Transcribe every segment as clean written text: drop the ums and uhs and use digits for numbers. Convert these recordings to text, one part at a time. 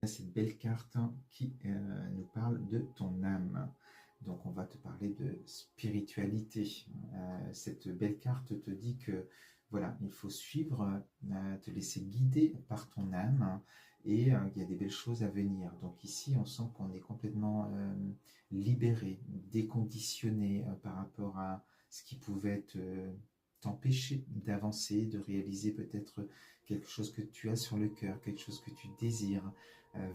Cette belle carte qui nous parle de ton âme. Donc on va te parler de spiritualité. Cette belle carte te dit que voilà, il faut suivre, te laisser guider par ton âme et il y a des belles choses à venir. Donc ici on sent qu'on est complètement libéré, déconditionné par rapport à ce qui pouvait t'empêcher d'avancer, de réaliser peut-être quelque chose que tu as sur le cœur, quelque chose que tu désires,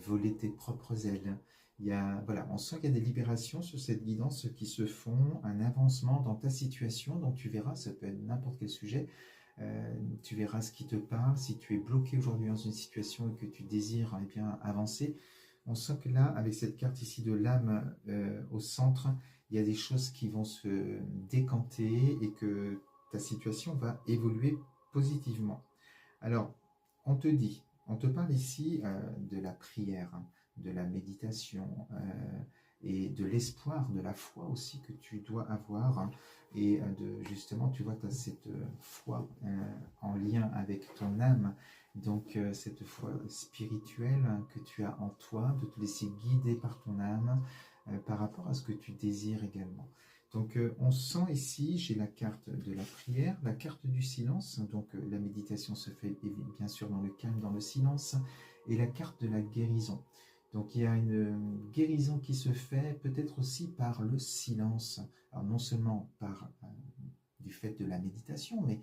voler tes propres ailes. Voilà, on sent qu'il y a des libérations sur cette guidance qui se font, un avancement dans ta situation, donc tu verras, ça peut être n'importe quel sujet, tu verras ce qui te parle, si tu es bloqué aujourd'hui dans une situation et que tu désires eh bien, avancer, on sent que là, avec cette carte ici de l'âme au centre, il y a des choses qui vont se décanter et que ta situation va évoluer positivement. Alors, on te parle ici de la prière, de la méditation et de l'espoir, de la foi aussi que tu dois avoir. Et justement, tu vois, tu as cette foi en lien avec ton âme, donc cette foi spirituelle que tu as en toi, de te laisser guider par ton âme par rapport à ce que tu désires également. Donc on sent ici, j'ai la carte de la prière, la carte du silence, donc la méditation se fait bien sûr dans le calme, dans le silence, et la carte de la guérison. Donc il y a une guérison qui se fait peut-être aussi par le silence, alors non seulement par du fait de la méditation, mais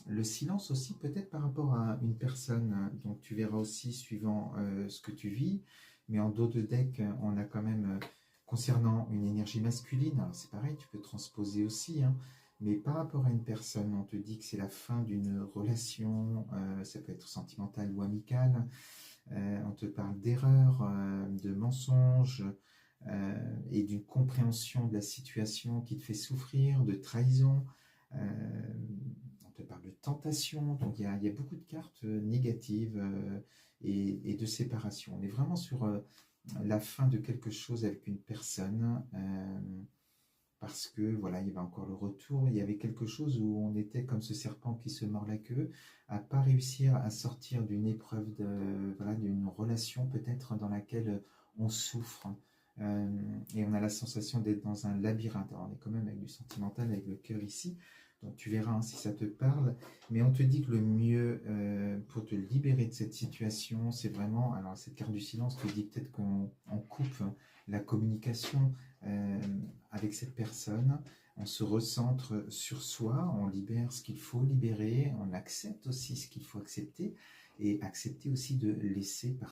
le silence aussi peut-être par rapport à une personne, donc tu verras aussi suivant ce que tu vis, mais en dos de deck, on a quand même concernant une énergie masculine, alors c'est pareil, tu peux transposer aussi, hein, mais par rapport à une personne, on te dit que c'est la fin d'une relation, ça peut être sentimentale ou amicale, on te parle d'erreurs, de mensonges, et d'une compréhension de la situation qui te fait souffrir, de trahison, on te parle de tentation, donc il y a beaucoup de cartes négatives et de séparation. On est vraiment sur la fin de quelque chose avec une personne, parce que voilà, il y avait encore le retour, il y avait quelque chose où on était comme ce serpent qui se mord la queue, à pas réussir à sortir d'une épreuve, voilà, d'une relation peut-être dans laquelle on souffre. Et on a la sensation d'être dans un labyrinthe. Alors on est quand même avec du sentimental, avec le cœur ici, donc tu verras hein, si ça te parle, mais on te dit que le mieux pour te libérer de cette situation, c'est vraiment, alors cette carte du silence te dit peut-être qu'on coupe la communication avec cette personne, on se recentre sur soi, on libère ce qu'il faut libérer, on accepte aussi ce qu'il faut accepter, et accepter aussi de laisser partir